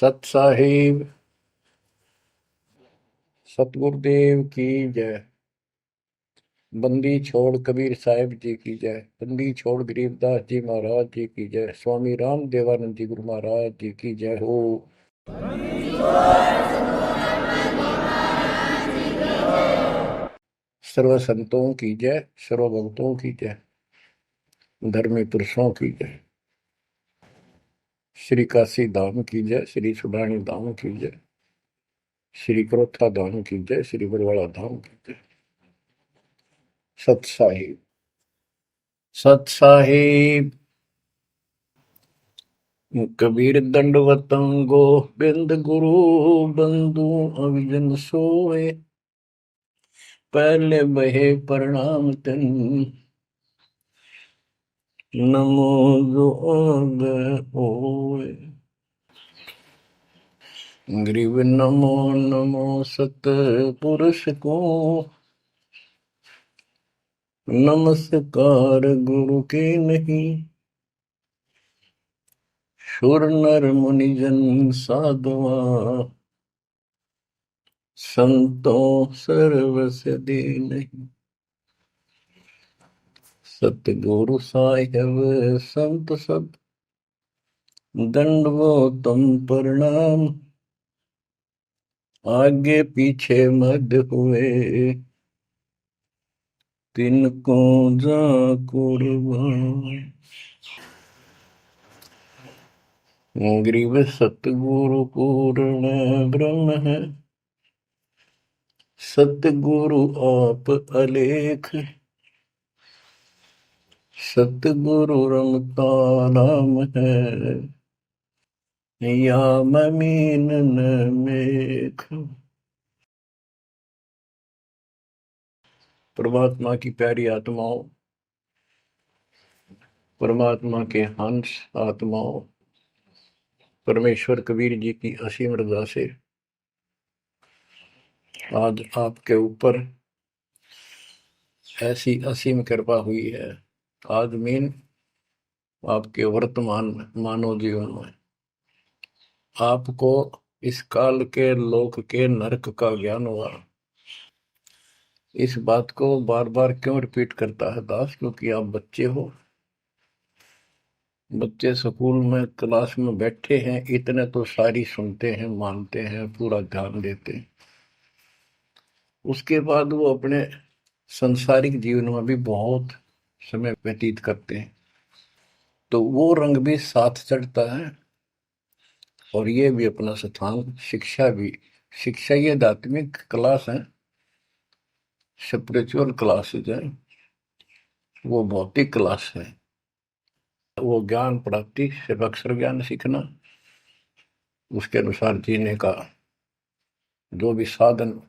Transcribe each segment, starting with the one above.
सत साहिब सतगुरुदेव की जय। बंदी छोड़ कबीर साहिब जी की जय। बंदी छोड़ गरीबदास जी महाराज जी की जय। स्वामी राम देवानंद जी गुरु महाराज जी की जय हो। सर्व संतों की जय, सर्व भक्तों की जय, धर्मी पुरुषों की जय। श्री काशी धाम की जय, श्री सुडानी धाम की जय, श्री क्रोथा धाम की जय, श्री बरवाड़ा धाम की जय। सत साहिब सत साहिब। कबीर दंडवतम गोबिंद गुरु बंधु अविजन सोए। पहले बहे प्रणाम तन नमो जोग होए। ग्रीव नमो नमो सत पुरुष को नमस्कार गुरु के नहीं। सुर नर मुनिजन साधुआ संतों सर्वस दे नहीं। सतगुरु साहिब संत सब दंडवतम प्रणाम। आगे पीछे मद हुए तिनको जा कुर्बान। ग्रीव सतगुरु पूर्ण ब्रह्म है, सतगुरु आप अलेख। सतगुरु रमता नाम है, या ममीन मेख। परमात्मा की प्यारी आत्माओं, परमात्मा के हंस आत्माओं, परमेश्वर कबीर जी की असीम रजा से आज आपके ऊपर ऐसी असीम कृपा हुई है। आज मीन आपके वर्तमान मानव जीवन में आपको इस काल के लोक के नरक का ज्ञान हुआ। इस बात को बार बार क्यों रिपीट करता है दास? क्योंकि आप बच्चे हो। बच्चे स्कूल में क्लास में बैठे हैं, इतने तो सारी सुनते हैं, मानते हैं, पूरा ध्यान देते हैं। उसके बाद वो अपने संसारिक जीवन में भी बहुत समय व्यतीत करते हैं, तो वो रंग भी साथ चढ़ता है। और ये भी अपना स्थान, शिक्षा भी। शिक्षा ये आध्यात्मिक क्लास है, स्पिरिचुअल क्लासेज है, वो भौतिक क्लास है। वो ज्ञान प्राप्ति सिर्फ अक्षर ज्ञान सीखना, उसके अनुसार जीने का जो भी साधन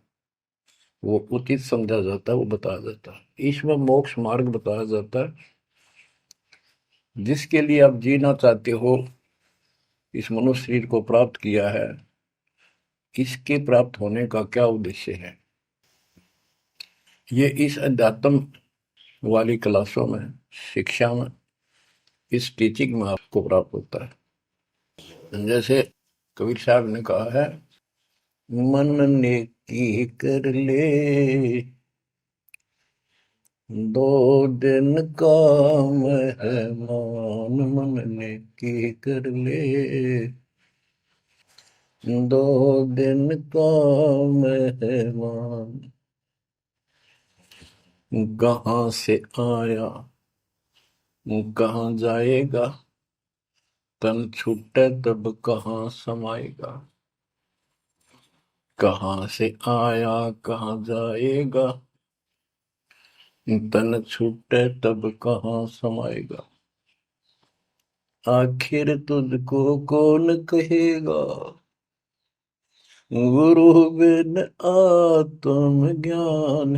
वो उचित समझा जाता है वो बताया जाता है। ईश्वर मोक्ष मार्ग बताया जाता है, जिसके लिए आप जीना चाहते हो, इस मनुष्य शरीर को प्राप्त किया है, इसके प्राप्त होने का क्या उद्देश्य है, ये इस अध्यात्म वाली क्लासों में, शिक्षा में, इस टीचिंग में आपको प्राप्त होता है। जैसे कबीर साहब ने कहा है, मन ने की कर ले दो दिन काम है मान। मन ने की कर ले दो दिन काम है मान। कहाँ से आया कहाँ जाएगा, तन छूटे तब कहाँ समाएगा। कहाँ से आया कहाँ जाएगा, तन छूटे तब कहाँ समाएगा। आखिर तुझको कौन कहेगा, गुरु बिन आत्म ज्ञान।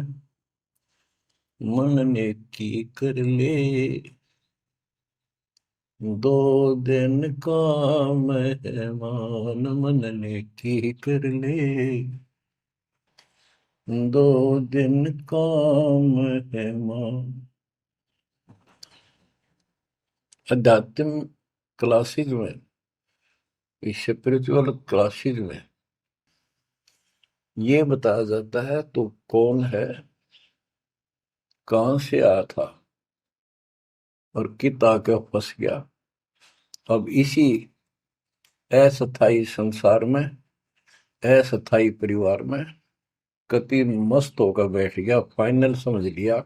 मन ने की कर ले दो दिन काम है मान। मन ने की कर ले दो दिन काम है मान। अध्यात्म क्लासेज में इस स्पिरिचुअल क्लासेज में ये बताया जाता है तो कौन है, कहां से आया था और कित आके फंस गया। अब इसी अस्थाई संसार में, अस्थाई परिवार में कति मस्त होकर बैठ गया, फाइनल समझ लिया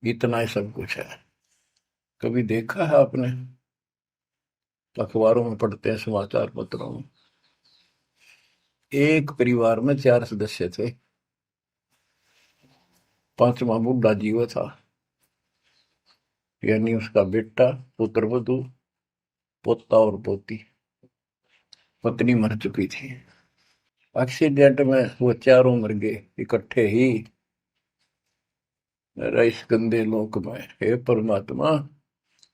इतना ही सब कुछ है। कभी देखा है आपने, अखबारों में पढ़ते हैं, समाचार पत्रों में, एक परिवार में 4 सदस्य थे, पांचवा बुढ़ा जीव था, यानी उसका बेटा, पुत्र वधू, पोता और पोती। पत्नी मर चुकी थी। एक्सीडेंट में वो चारों मर गए इकट्ठे ही। मेरा इस गंदे लोक में, हे परमात्मा,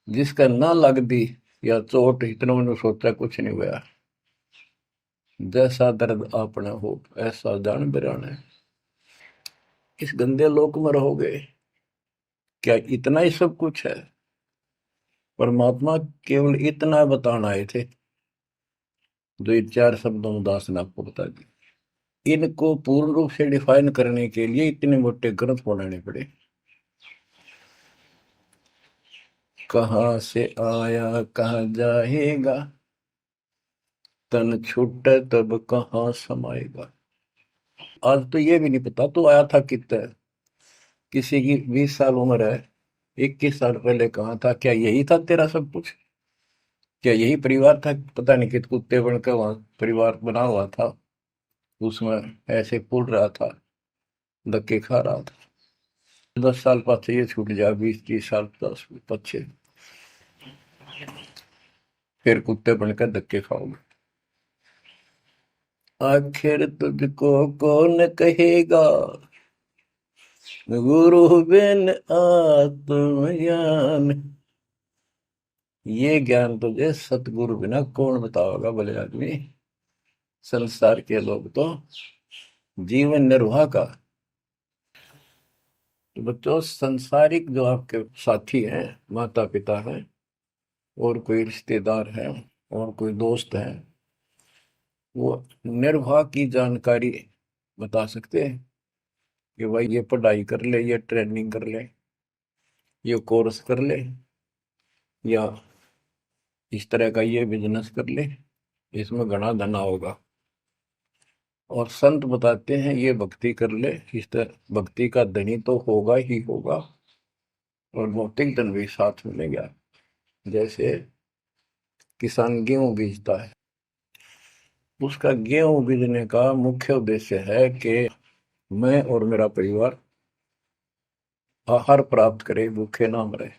जिसका ना लग दी या चोट, इतना मैंने सोचा कुछ नहीं हुआ। जैसा दर्द आपने हो ऐसा जान बिराने। इस गंदे लोक में रहोगे, क्या इतना ही सब कुछ है? परमात्मा केवल इतना बताना आए थे, जो ये 4 शब्दों में दास ने आपको बता दी। इनको पूर्ण रूप से डिफाइन करने के लिए इतने मोटे ग्रंथ बनाने पड़े। कहाँ से आया कहाँ जाएगा, तन छूट तब कहाँ समाएगा। आज तो ये भी नहीं पता तो आया था कितना। किसी की 20 साल उम्र है, 21 साल पहले कहाँ था, क्या यही था तेरा सब कुछ? क्या यही परिवार था? पता नहीं कित कुत्ते बनकर वहां परिवार बना हुआ था, उसमें ऐसे फूल रहा था, धक्के खा रहा था। 10 साल पाछे ये छूट जाए, 20-30 साल 10 पीछे, फिर कुत्ते बनकर धक्के खाओगे। आखिर तुझको कौन कहेगा, गुरु बिन आत्मज्ञान। ये ज्ञान तुझे सतगुरु बिना कौन बताओगा भले आदमी। संसार के लोग तो जीवन निर्वाह का। तो बच्चों, संसारिक जो आपके साथी हैं, माता पिता हैं, और कोई रिश्तेदार हैं, और कोई दोस्त हैं, वो निर्वाह की जानकारी बता सकते हैं कि भाई ये पढ़ाई कर ले, ये ट्रेनिंग कर ले, ये कोर्स कर ले, या इस तरह का ये बिजनेस कर ले, इसमें घना धना होगा। और संत बताते हैं ये भक्ति कर ले, इस तरह भक्ति का धनी तो होगा ही होगा, और भौतिक धन भी साथ मिलेगा। जैसे किसान गेहूं बीजता है, उसका गेहूं बीजने का मुख्य उद्देश्य है कि मैं और मेरा परिवार आहार प्राप्त करे, भूखे ना मरे।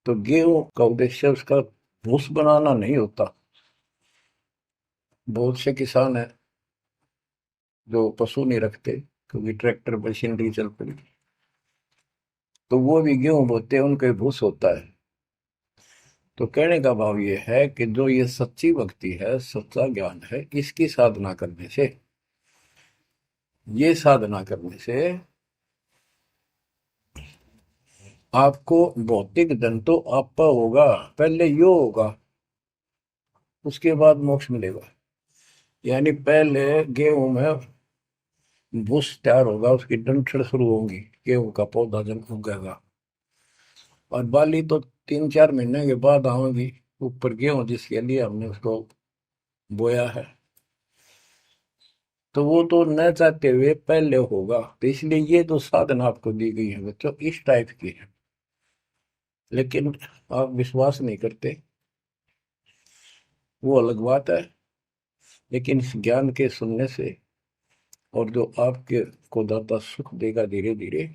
तो गेहूं का उद्देश्य उसका भूस बनाना नहीं होता। बहुत से किसान हैं जो पशु नहीं रखते, क्योंकि ट्रैक्टर मशीनरी चल पड़ी, तो वो भी गेहूं बोते हैं, उनका भूस होता है। तो कहने का भाव ये है कि जो ये सच्ची भक्ति है, सच्चा ज्ञान है, इसकी साधना करने से, ये साधना करने से आपको भौतिक धन तो आपका होगा, पहले यो होगा, उसके बाद मोक्ष मिलेगा। यानी पहले गेहूं में भूस तैयार होगा, उसकी डंठल शुरू होंगी, गेहूं का पौधा जब उगेगा, और बाली तो 3-4 महीने के बाद आएंगी ऊपर, गेहूं जिसके लिए हमने उसको बोया है। तो वो तो न चाहते हुए पहले होगा। तो इसलिए ये जो साधना आपको दी गई है बच्चों, इस टाइप की है। लेकिन आप विश्वास नहीं करते, वो अलग बात है। लेकिन इस ज्ञान के सुनने से, और जो आपके को दाता सुख देगा धीरे धीरे,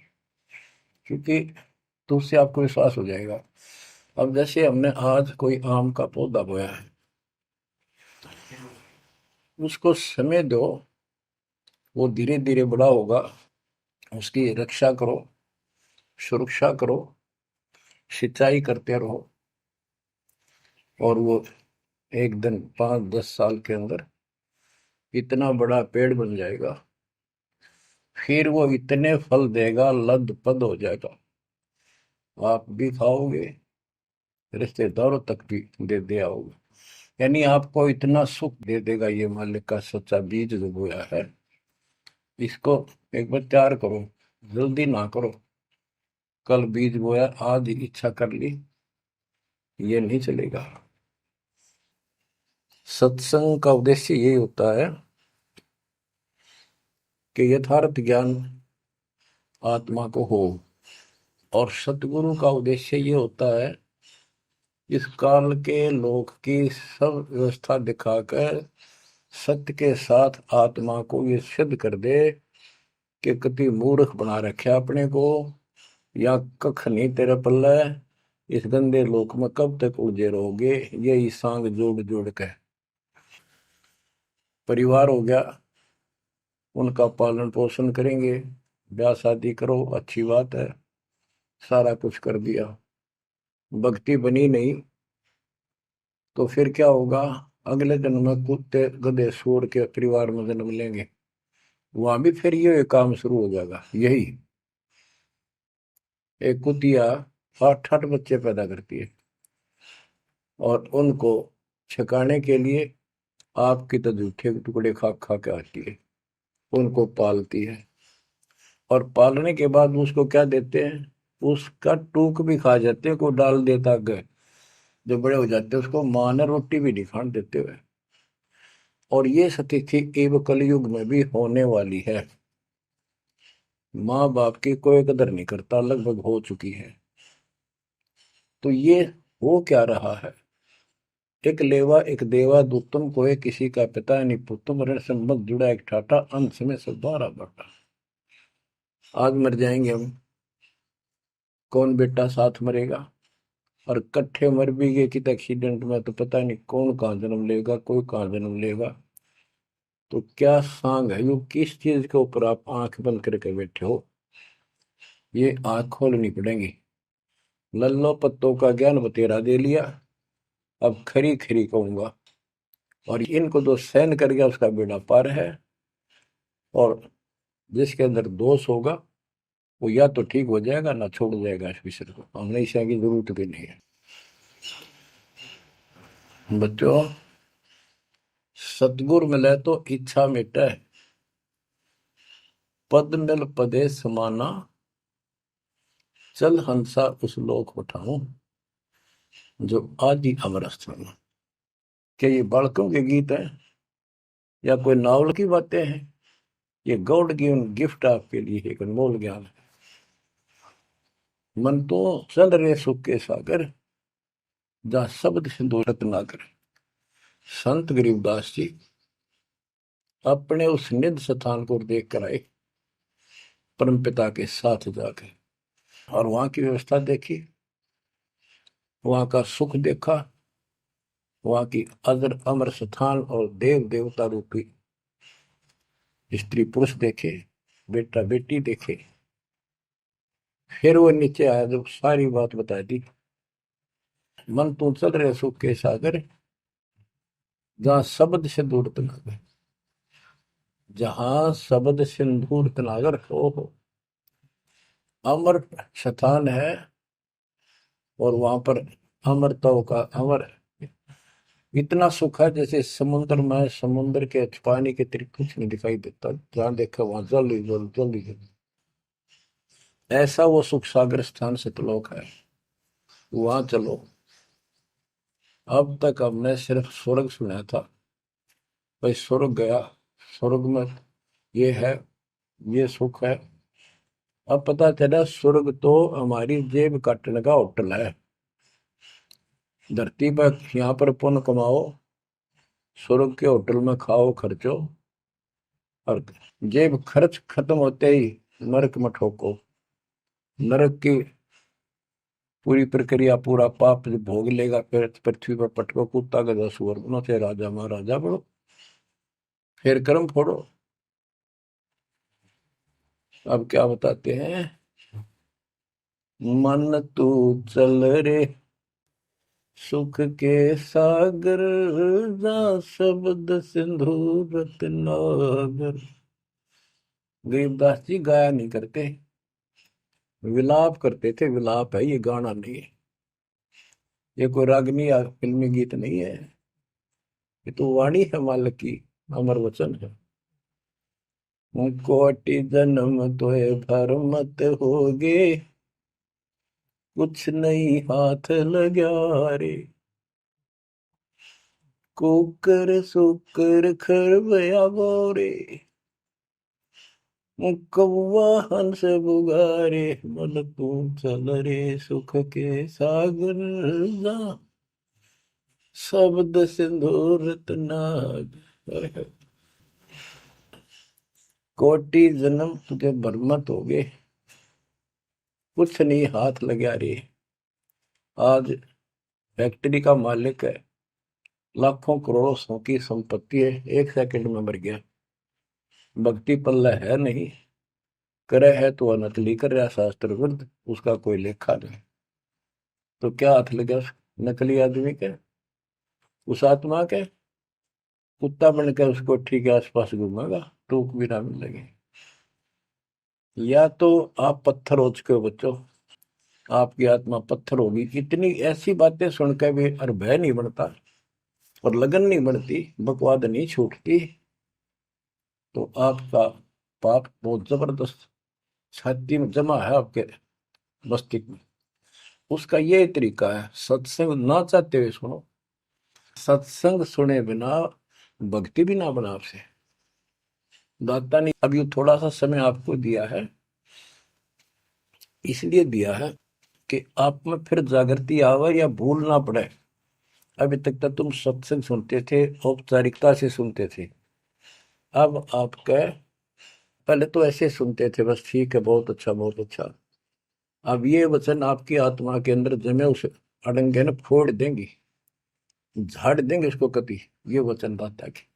क्योंकि तो उससे आपको विश्वास हो जाएगा। अब जैसे हमने आज कोई आम का पौधा बोया है, उसको समय दो, वो धीरे धीरे बड़ा होगा, उसकी रक्षा करो, सुरक्षा करो, सिंचाई करते रहो, और वो एक दिन 5-10 साल के अंदर इतना बड़ा पेड़ बन जाएगा। फिर वो इतने फल देगा, लद पद हो जाएगा, आप भी खाओगे, रिश्तेदारों तक भी दे आओगे। यानी आपको इतना सुख दे देगा ये मालिक का सच्चा बीज जो बोया है, इसको एक बार तैयार करो, जल्दी ना करो। कल बीज बोया, आज इच्छा कर ली, ये नहीं चलेगा। सत्संग का उद्देश्य यही होता है कि यथार्थ ज्ञान आत्मा को हो, और सतगुरु का उद्देश्य ये होता है इस काल के लोक की सब व्यवस्था दिखाकर सत्य के साथ आत्मा को ये सिद्ध कर दे कि कति मूर्ख बना रखे अपने को, या कख नहीं तेरे पल्ले, इस गंदे लोक में कब तक उलझे रहोगे। यही सांग जोड़ जोड़ के परिवार हो गया, उनका पालन पोषण करेंगे, ब्याह शादी करो, अच्छी बात है, सारा कुछ कर दिया, भक्ति बनी नहीं तो फिर क्या होगा? अगले जन्म में कुत्ते गधे सूअर के परिवार में जन्म लेंगे, वहां भी फिर ये काम शुरू हो जाएगा। यही एक कुतिया 8 बच्चे पैदा करती है, और उनको छकाने के लिए आपकी तो जूठे टुकड़े खा खा के आती है, उनको पालती है, और पालने के बाद उसको क्या देते हैं? उसका टूक भी खा जाते हैं, को डाल देता गए, जो बड़े हो जाते हैं उसको माँ ने रोटी भी नहीं खाने देते हुए। और ये स्थिति एवं कलयुग में भी होने वाली है। माँ बाप की कोई कदर नहीं करता, लगभग हो चुकी है। तो ये हो क्या रहा है? एक लेवा एक देवा दूतम को है, किसी का पिता नहीं पुतम, ऋण संबंध जुड़ा एक ठाटा, अंत में सब बारह बाटा। आज मर जाएंगे हम, कौन बेटा साथ मरेगा? और कट्ठे मर भी गए कित एक्सीडेंट में, तो पता नहीं कौन कहाँ जन्म लेगा, कोई कहाँ जन्म लेगा। तो क्या सांग है यो? किस चीज के ऊपर आप आंख बंद करके बैठे हो? ये आंख खोलनी पड़ेगी। लल्लो पत्तों का ज्ञान बतेरा दे लिया, अब खरी खरी कहूंगा। और इनको जो सहन कर गया उसका बेड़ा पार है, और जिसके अंदर दोष होगा वो या तो ठीक हो जाएगा ना छोड़ जाएगा इस विषय को। हमने इस की जरूरत भी नहीं है। बच्चों, सतगुर मिले तो इच्छा मिटे, पद मिल पदे समाना, चल हंसा उस लोक उठाऊं जो आदि अमर स्थान। क्या ये बालकों के गीत हैं या कोई नावल की बातें हैं? ये गॉड गिवन गिफ्ट आपके लिए एक अनमोल ज्ञान है। मन तो चल रहे सुख के सागर, जा शब्द सिंधु रत्नाकर। संत गरीबदास जी अपने उस निध स्थान को देख कर आए, परम पिता के साथ जाकर, और वहां की व्यवस्था देखी, वहां का सुख देखा, वहां की अजर अमर स्थान और देव देवता रूपी स्त्री पुरुष देखे, बेटा बेटी देखे। फिर वो नीचे आया, जब सारी बात बता दी। मन तू चल रहे सुख के सागर, जहां शब्द से दूर तनागर। जहां शब्द सिंदूर तनागर हो, अमर स्थान है, और वहां पर अमरताओं का अमर इतना सुख है जैसे समुद्र में, समुद्र के पानी के तरीके कुछ नहीं दिखाई देता, जहां देखा वहां जल ही जल, जल ही जल। ऐसा वो सुख सागर स्थान सतलोक है, वहां चलो। अब तक हमने सिर्फ स्वर्ग सुना था, भाई स्वर्ग गया, स्वर्ग में ये है, ये सुख है। अब पता चला स्वर्ग तो हमारी जेब काटने का होटल है। धरती पर यहाँ पर पुण्य कमाओ, स्वर्ग के होटल में खाओ खर्चो, और जेब खर्च खत्म होते ही नरक में ठोको। नरक की पूरी प्रक्रिया, पूरा पाप जो भोग लेगा, फिर पृथ्वी पर पटको, कुत्ता गधा सुअर बनो, चाहे राजा महाराजा बनो, फिर कर्म फोड़ो। अब क्या बताते हैं? मन तू चल रे सुख के सागर, जा शब्द सिंधु रत्नागर। गरीबदास जी गाया नहीं करते, विलाप करते थे। विलाप है, ये गाना नहीं है, ये कोई रागनी या फिल्मी गीत नहीं है। ये तो वाणी है मालिक की, अमर वचन है। कोटि जन्म तोय भर मत होगे, कुछ नहीं हाथ लगा रे। कुकर सुकर खरबया बोरे, कौवा हंस बुगारे, मन तू चल रे सुख के सागर जा, शब्द सिंदूर नाग। कोटि जन्म तुझे बरमत हो गए, कुछ नहीं हाथ लगा रे। आज फैक्ट्री का मालिक है, लाखों करोड़ों सौ की संपत्ति है, एक सेकंड में मर गया। भक्ति पल्ला है नहीं, करे है तो नकली कर रहा शास्त्र विरुद्ध, उसका कोई लेखा नहीं। तो क्या हाथ लगा उस नकली आदमी के, उस आत्मा के? कुत्ता बन के उसको ठीक है आसपास घूमेगा, टूक भी ना मिलेगी। या तो आप पत्थर हो चुके हो बच्चों, आपकी आत्मा पत्थर होगी। इतनी ऐसी बातें सुनकर भी और भय नहीं बनता और लगन नहीं बनती, बकवाद नहीं छूटती, तो आपका पाप बहुत जबरदस्त छाती में जमा है आपके मस्तिष्क में। उसका ये तरीका है, सत्संग ना चाहते हुए सुनो। सत्संग सुने बिना भक्ति भी ना बना आपसे। दाता ने अभी थोड़ा सा समय आपको दिया है, इसलिए दिया है कि आप में फिर जागृति आवे या भूल ना पड़े। अभी तक तो तुम सत्संग सुनते थे, औपचारिकता से सुनते थे। अब आपका, पहले तो ऐसे सुनते थे बस, ठीक है बहुत अच्छा बहुत अच्छा। अब ये वचन आपकी आत्मा के अंदर जमे, उसे अड़ंगे न फोड़ देंगी, झाड़ देंगे उसको कति। ये वचन दाता की,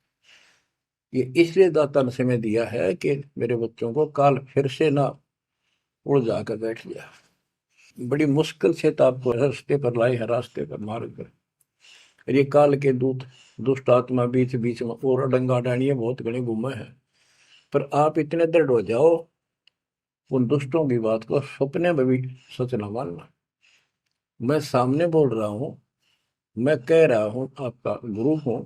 ये इसलिए दाता ने समय दिया है कि मेरे बच्चों को काल फिर से ना उड़ जाकर बैठ गया। बड़ी मुश्किल से तो आपको रास्ते पर लाए है, रास्ते पर मार्ग पर। ये काल के दूत दुष्ट आत्मा बीच बीच में और अडंगा डाणिए बहुत घने घूमे हैं, पर आप इतने दृढ़ हो जाओ, उन दुष्टों की बात को सपने में भी सच न मानना। मैं सामने बोल रहा हूँ, मैं कह रहा हूँ, आपका गुरु हूँ।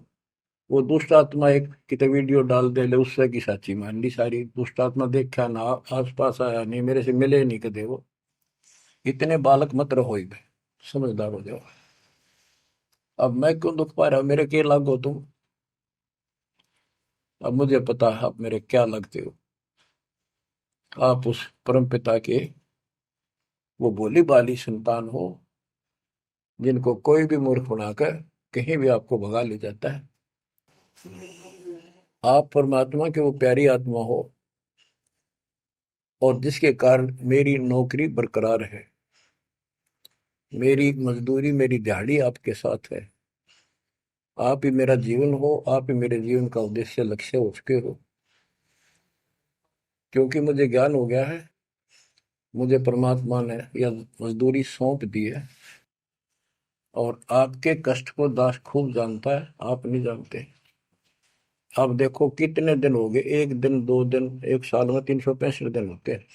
वो दुष्ट आत्मा एक कितने वीडियो डाल दे ले, उससे की साची मान ली सारी। दुष्ट आत्मा देखा ना, आस पास आया नहीं, मेरे से मिले नहीं कदे वो। इतने बालक मत रहो, समझदार हो जाओ। अब मैं क्यों दुख पा रहा हूँ, मेरे के लागो तुम। अब मुझे पता है आप मेरे क्या लगते हो। आप उस परम पिता के वो भोली भाली संतान हो, जिनको कोई भी मूर्ख बनाकर कहीं भी आपको भगा ले जाता है। आप परमात्मा के वो प्यारी आत्मा हो, और जिसके कारण मेरी नौकरी बरकरार है, मेरी मजदूरी मेरी दिहाड़ी आपके साथ है। आप ही मेरा जीवन हो, आप ही मेरे जीवन का उद्देश्य लक्ष्य हो चुके हो। क्योंकि मुझे ज्ञान हो गया है, मुझे परमात्मा ने यह मजदूरी सौंप दी है, और आपके कष्ट को दास खूब जानता है, आप नहीं जानते। अब देखो कितने दिन हो गए, एक दिन दो दिन, एक साल में 365 दिन होते हैं,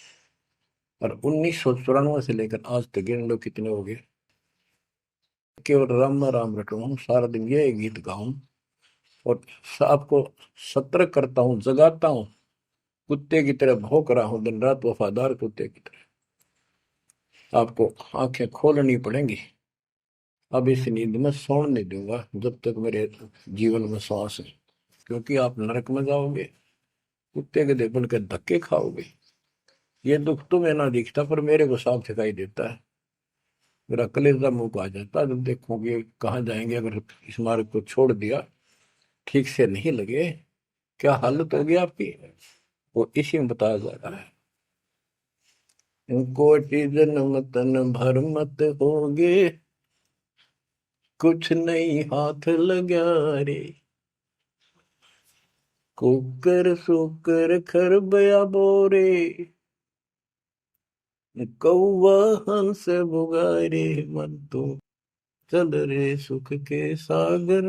और 1994 से लेकर आज तक गिन लो कितने हो गए। केवल राम राम रटूं, सारा दिन ये गीत गाऊं, और आपको सतर्क करता हूँ, जगाता हूँ। कुत्ते की तरह भौंक रहा हूँ दिन रात, वफादार कुत्ते की तरह। आपको आंखें खोलनी पड़ेंगी। अब इस नींद में सोने नहीं दूंगा जब तक मेरे जीवन में सांस है, क्योंकि आप नरक में जाओगे, कुत्ते के दे बन के धक्के खाओगे। ये दुख तुम्हें ना दिखता, पर मेरे को साफ दिखाई देता है। मेरा कलेजा मुंह को आ जाता है जब देखोगे कहाँ जाएंगे अगर इस मार्ग को छोड़ दिया, ठीक से नहीं लगे, क्या हालत होगी आपकी। वो इसी में बताया जा रहा है। कोटि जन्म तन भर मत होगे, कुछ नहीं हाथ लगा रे। कुकर सुकर खरबया बोरे, कौवा हंस बुगारे, मन तो चल रे सुख के सागर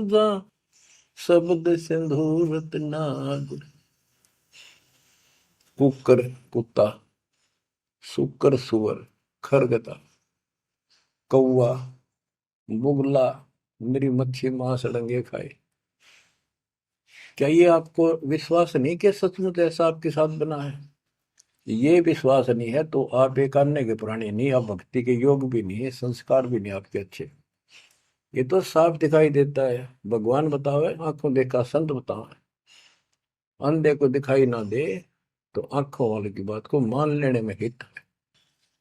जा, शब्द सिंधूरत नाग। कुकर कुत्ता, सुकर सुअर, खरगता, कौवा, बुगला, मेरी मच्छी मांस अड़ंगे खाए। क्या ये आपको विश्वास नहीं कि सचमुच ऐसा आपके साथ बना है? ये विश्वास नहीं है तो आप एक अन्य के प्राणी नहीं, आप भक्ति के योग भी नहीं है, संस्कार भी नहीं आपके अच्छे। ये तो साफ दिखाई देता है। भगवान बताओ है, आंखों देखा संत बताओ है। अंधे को दिखाई ना दे तो आंखों वाले की बात को मान लेने में हित है।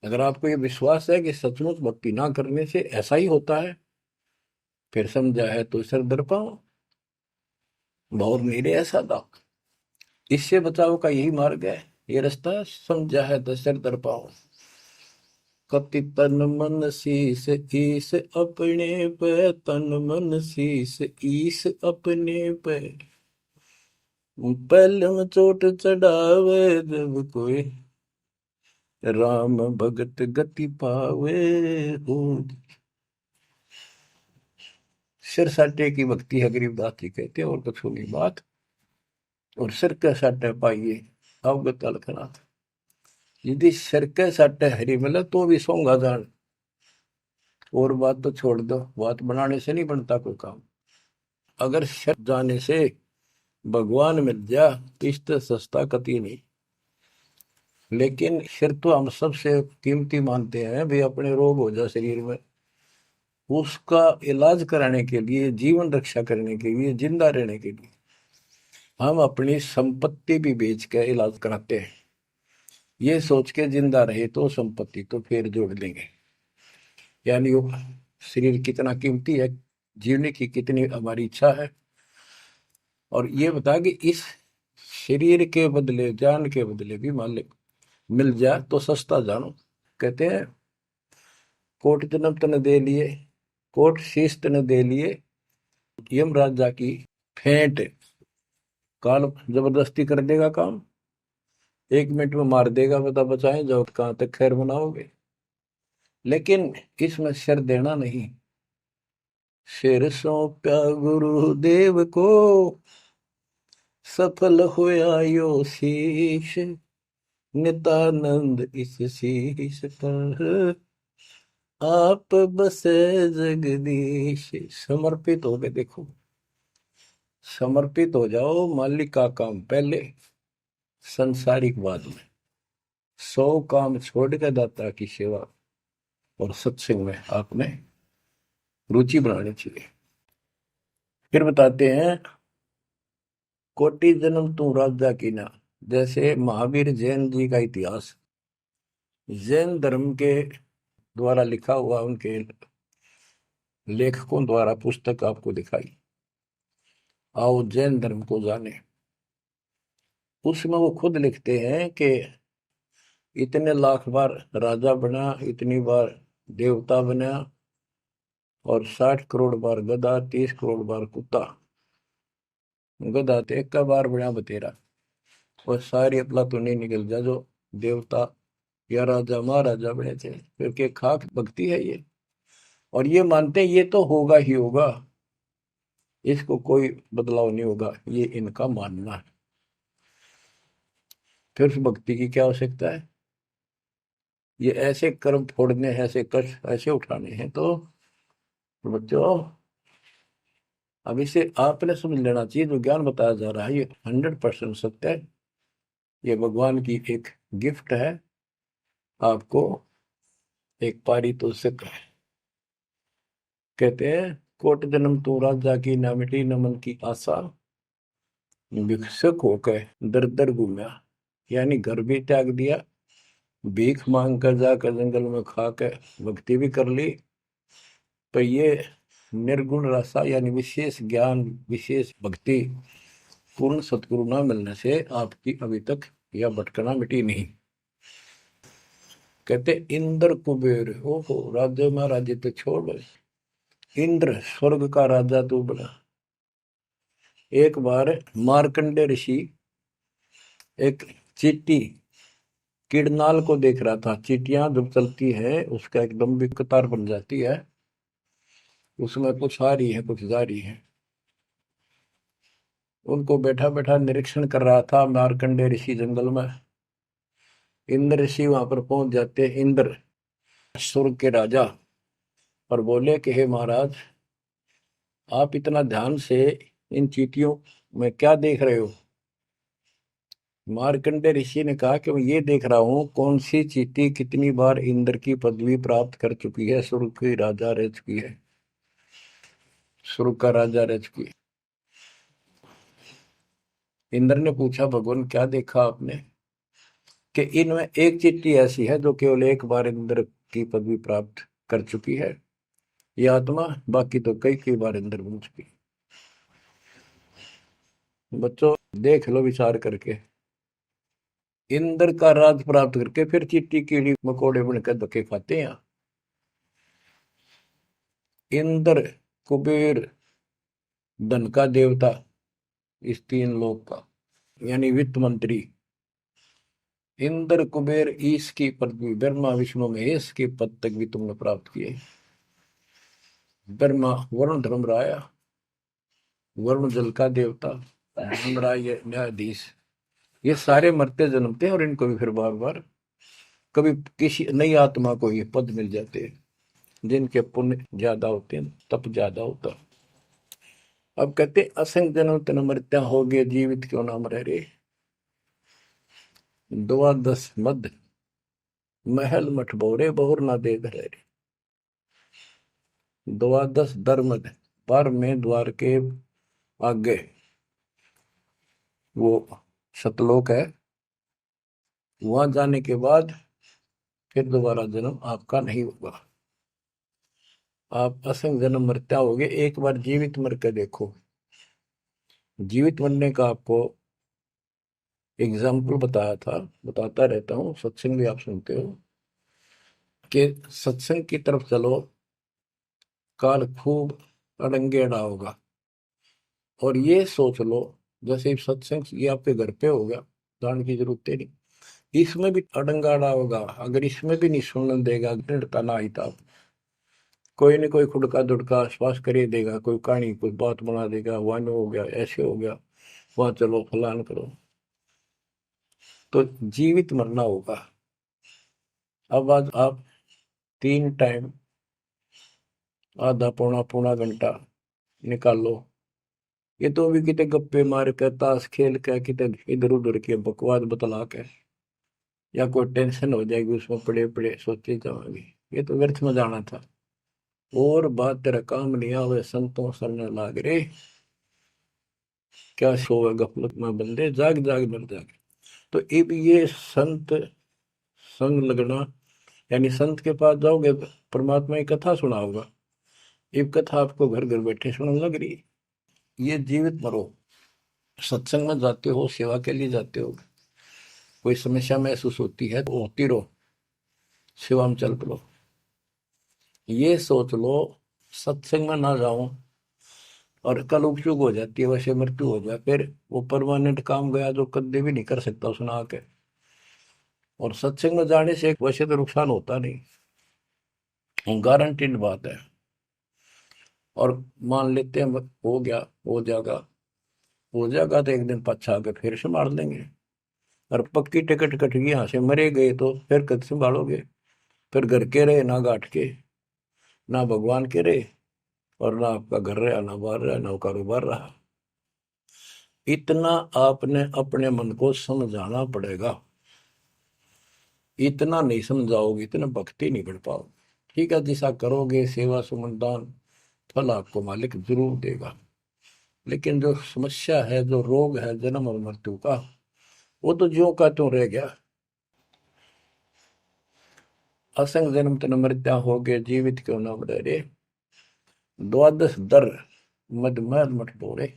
अगर आपको ये विश्वास है कि सचमुच भक्ति ना करने से ऐसा ही होता है, फिर समझा है तो सिर दर पाओ, बहुत मेरे ऐसा था। इससे बचाव का यही मार्ग है, ये रास्ता। समझा है तो सिर दर पाओ। कति तन मन शीस ईस अपने पे, तन मन शीस ईस अपने पे। पहले में चोट चढ़ावे जब कोई, राम भगत गति पावे हो। सिर साटे की भक्ति है, गरीबदास जी कहते हैं, और कुछ नहीं बात। और सिर के साटे पाइए अवगत अलखनाथ। यदि सिर के साटे हरी मिले तो भी सोंगा जान। और बात तो छोड़ दो, बात बनाने से नहीं बनता कोई काम। अगर सिर जाने से भगवान मिल जा तो इससे सस्ता कति नहीं। लेकिन सिर तो हम सबसे कीमती मानते हैं भाई। अपने रोग हो जाए शरीर में, उसका इलाज कराने के लिए, जीवन रक्षा करने के लिए, जिंदा रहने के लिए हम अपनी संपत्ति भी बेच के इलाज कराते हैं। ये सोच के जिंदा रहे तो संपत्ति तो फिर जोड़ लेंगे। यानी वो शरीर कितना कीमती है, जीने की कितनी हमारी इच्छा है। और ये बता कि इस शरीर के बदले, जान के बदले भी मालिक मिल जाए तो सस्ता जानो। कहते हैं कोट जन्म तन दे लिए, कोट शीश तन दे लिए, यम राजा की फेंट। काल जबरदस्ती कर देगा काम, 1 मिनट में मार देगा, बता बचाएं जाओ कहां तक खैर बनाओगे। लेकिन इसमें सिर देना नहीं। सिर सौंपा गुरुदेव को, सफल होया यो शीश। नित्यानंद इस शीश पर आप बसे जगदीश। समर्पित हो गए, देखो समर्पित हो जाओ। मालिक का काम पहले, संसारिक बाद में। 100 काम छोड़ के दाता की सेवा और सत्संग में आपने रुचि बनानी चाहिए। फिर बताते हैं कोटि जन्म तू राजा की ना। जैसे महावीर जैन जी का इतिहास जैन धर्म के द्वारा लिखा हुआ, उनके लेखकों द्वारा पुस्तक आपको दिखाई। आओ जैन धर्म को जाने। उसमें वो खुद लिखते हैं कि इतने लाख बार राजा बना, इतनी बार देवता बना, और 60 करोड़ बार गधा, 30 करोड़ बार कुत्ता। गधा तो एक का बार बना बतेरा। और सारी अपला तो नहीं निकल जा जो देवता या राजा महाराजा बने थे, क्योंकि खाक भक्ति है ये। और ये मानते हैं ये तो होगा ही होगा, इसको कोई बदलाव नहीं होगा, ये इनका मानना है। फिर उस भक्ति की क्या आवश्यकता है? ये ऐसे कर्म फोड़ने हैं, ऐसे कष्ट ऐसे उठाने हैं। तो बच्चों अब इसे आपने समझ लेना चाहिए, जो ज्ञान बताया जा रहा है ये 100% सत्य है। ये भगवान की एक गिफ्ट है आपको, एक पारितोषिक है। कहते हैं कोट जन्म तू राजा की, ना मिटी न मन की आशा। भिक्षुक होकर दर दर घूमा, यानी घर भी त्याग दिया, भीख मांग कर जाकर जंगल में खा कर भक्ति भी कर ली। तो ये निर्गुण रसा यानी विशेष ज्ञान, विशेष भक्ति, पूर्ण सतगुरु ना मिलने से आपकी अभी तक यह भटकना मिटी नहीं। कहते इंद्र कुबेर हो राज्य महाराजे तो छोड़, इंद्र स्वर्ग का राजा तू बना। एक बार मार्कंडे ऋषि एक चींटी किड़नाल को देख रहा था। चींटियां जब चलती है उसका एक लंबी कतार बन जाती है, उसमें कुछ आ रही है कुछ जा रही है। उनको बैठा बैठा निरीक्षण कर रहा था मार्कंडे ऋषि जंगल में। इंद्र ऋषि वहां पर पहुंच जाते, इंद्र स्वर्ग के राजा, और बोले कि हे महाराज, आप इतना ध्यान से इन चींटियों मैं क्या देख रहे हो? मार्कंडे ऋषि ने कहा कि मैं ये देख रहा हूँ कौन सी चींटी कितनी बार इंद्र की पदवी प्राप्त कर चुकी है, स्वर्ग की राजा रह चुकी है, स्वर्ग का राजा रह चुकी है। इंद्र ने पूछा, भगवान क्या देखा आपने? कि इनमें एक चींटी ऐसी है जो केवल एक बार इंद्र की पदवी प्राप्त कर चुकी है, ये आत्मा, बाकी तो कई कई बार इंद्र बन चुकी है। बच्चों देख लो विचार करके, इंद्र का राज प्राप्त करके फिर चींटी कीड़ी मकोड़े बनकर धक्के खाते हैं। इंद्र, कुबेर, धन का देवता, इस तीन लोक का, यानी वित्त मंत्री, इंद्र कुबेर ईश की पदवी, ब्रह्मा विष्णु महेश के पद तक भी तुमने प्राप्त किए। ब्रह्मा वरुण धर्मराय, वरुण जल का देवता, धर्मराय न्यायाधीश, ये सारे मरते जन्मते हैं और इनको भी फिर बार बार कभी किसी नई आत्मा को ये पद मिल जाते हैं, जिनके पुण्य ज्यादा होते हैं, तप ज्यादा होता। अब कहते असंग जन्म तन मृत्या हो गए, जीवित क्यों नाम रह रे। द्वादश मद महल मठ बोरे, बहुर ना दे धरे। द्वादश धर्मद, पर में द्वार के आगे वो सतलोक है, वहां जाने के बाद फिर दोबारा जन्म आपका नहीं होगा। आप असंग जन्म मरता होगे, एक बार जीवित मर के देखो। जीवित मरने का आपको एग्जाम्पल बताया था, बताता रहता हूँ, सत्संग भी आप सुनते हो, कि सत्संग की तरफ चलो, काल खूब अड़ंगेड़ा होगा। और ये सोच लो जैसे सत्संग ये आपके घर पे हो गया, जान की जरूरत है नहीं, इसमें भी अड़ंगाड़ा होगा। अगर इसमें भी नहीं सुनने देगा, दृढ़ता ना आई था, कोई न कोई खुड़का दुड़का आश्वास कर ही देगा, कोई कहानी कोई बात बना देगा, वन हो गया, ऐसे हो गया, वहां चलो फलान करो, तो जीवित मरना होगा। अब आज आप 3 टाइम आधा पौना पौना घंटा निकालो, ये तो भी कितने गप्पे मार के, ताश खेल के, कितने इधर उधर के बकवास बतला के, या कोई टेंशन हो जाएगी उसमें पड़े पड़े सोचे जाओगे, ये तो व्यर्थ में जाना था। और बात तेरा काम नहीं आवे, संतों सरने लाग रे, क्या सोवे गफलत में बंदे, जाग जाग मर जागे। तो अब ये संत संग लगना, यानी संत के पास जाओगे, परमात्मा की कथा सुना होगा, ये कथा आपको घर घर बैठे सुनने लग रही है। ये जीवित मरो, सत्संग में जाते हो, सेवा के लिए जाते हो, कोई समस्या महसूस होती है तो होती रहो, सेवा में चल पड़ो। ये सोच लो सत्संग में ना जाऊं और कल उपचुक हो जाती है, वैसे मृत्यु हो जाए, फिर वो परमानेंट काम गया जो कभी भी नहीं कर सकता सुना के। और सत्संग में जाने से वैसे तो नुकसान होता नहीं, गारंटीड बात है। और मान लेते हैं हो गया, हो जाएगा, हो जाएगा तो एक दिन पछा के फिर संभाल लेंगे। और पक्की टिकट कट गई, यहाँ से मरे गए तो फिर कद संभालोगे? फिर घर के रहे ना घाट के, ना भगवान के रहे, और ना आपका घर रहा, ना बाहर रहा, ना कारोबार रहा। इतना आपने अपने मन को समझाना पड़ेगा, इतना नहीं समझाओगे इतना भक्ति नहीं कर पाओगे। ठीक है, जैसा करोगे सेवा सुमन दान, फल आपको मालिक जरूर देगा। लेकिन जो समस्या है, जो रोग है जन्म और मृत्यु का, वो तो ज्यों का त्यों रह गया। असंग जन्म तन मृत्या हो गए, जीवित क्यों न रह रे। द्वादश दर मद मठ बोरे,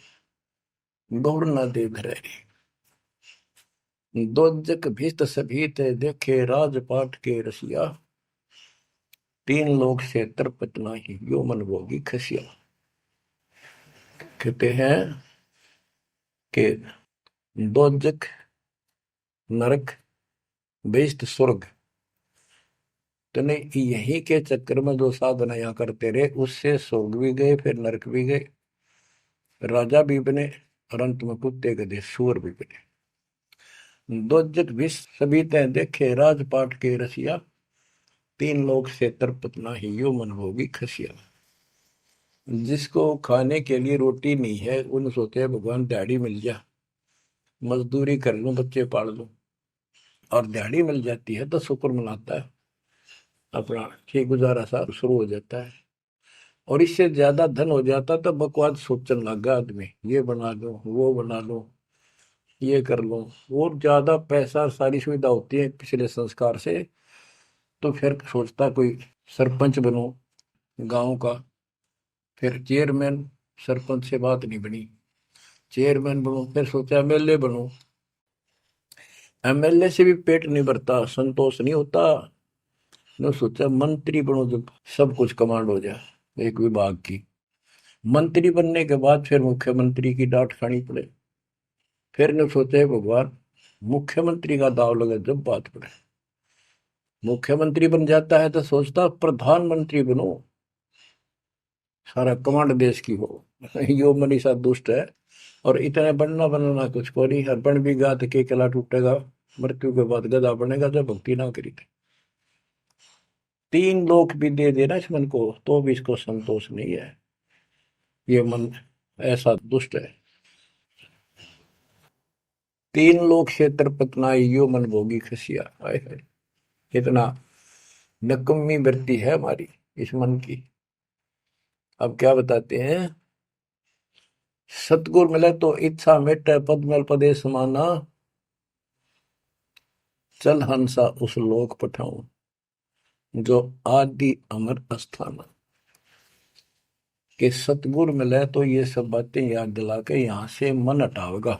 गौर न दे धरे। दोजक भीत सभीत देखे, राजपाट के रसिया, तीन लोग से तरपत नाही, यो मन भोगी खसिया। कहते हैं कि दोजक नरक बेस्ट स्वर्ग, तूने यही के चक्कर में जो साधना यहाँ करते रहे, उससे स्वर्ग भी गए, फिर नरक भी गए, राजा भी बने, और अंत में कुत्ते गधे सूअर भी बने। दोजक भी सभी तय देखे, राजपाट के रसिया, तीन लोग से तरपत नाही, यो मन भोगी खसिया। जिसको खाने के लिए रोटी नहीं है उन सोचते हैं भगवान दिहाड़ी मिल जा, मजदूरी कर लूं, बच्चे पाल लूं, और दिहाड़ी मिल जाती है तो शुक्र मनाता है, अपना ठीक गुजारा सा शुरू हो जाता है। और इससे ज्यादा धन हो जाता तो बकवास सोचने लगा आदमी, ये बना लो, वो बना लो, ये कर लो। और ज्यादा पैसा सारी सुविधा होती है पिछले संस्कार से, तो फिर सोचता कोई सरपंच बनो गांव का, फिर चेयरमैन, सरपंच से बात नहीं बनी, चेयरमैन बनो, फिर सोचा एमएलए बनो, एमएलए से भी पेट नहीं भरता, संतोष नहीं होता, ने सोचा मंत्री बनो, जब सब कुछ कमांड हो जाए एक विभाग की। मंत्री बनने के बाद फिर मुख्यमंत्री की डांट खानी पड़े, फिर ने सोचा भगवान मुख्यमंत्री का दाव लगे जब बात पड़े, मुख्यमंत्री बन जाता है तो सोचता प्रधानमंत्री बनो, सारा कमांड देश की हो। यो मनीषा दुष्ट है, और इतने बनना बनना कुछ को नहीं, हर बन भी गा तो के किला टूटेगा, मृत्यु के बाद गधा बनेगा जब भक्ति ना करी थी। 3 लोक भी दे देना इस मन को तो भी इसको संतोष नहीं है, ये मन ऐसा दुष्ट है। 3 लोक क्षेत्र पतनाई यो मन भोगी खसिया, हाय हाय, इतना नकम्मी वृत्ति है हमारी इस मन की। अब क्या बताते हैं, सतगुर मिले तो इच्छा मिटे, पद मल पदे समाना, चल हंसा उस लोक पठाऊं, जो आदि अमर अस्थान। कि सतगुर मिले तो ये सब बातें याद दिला के यहां से मन हटावेगा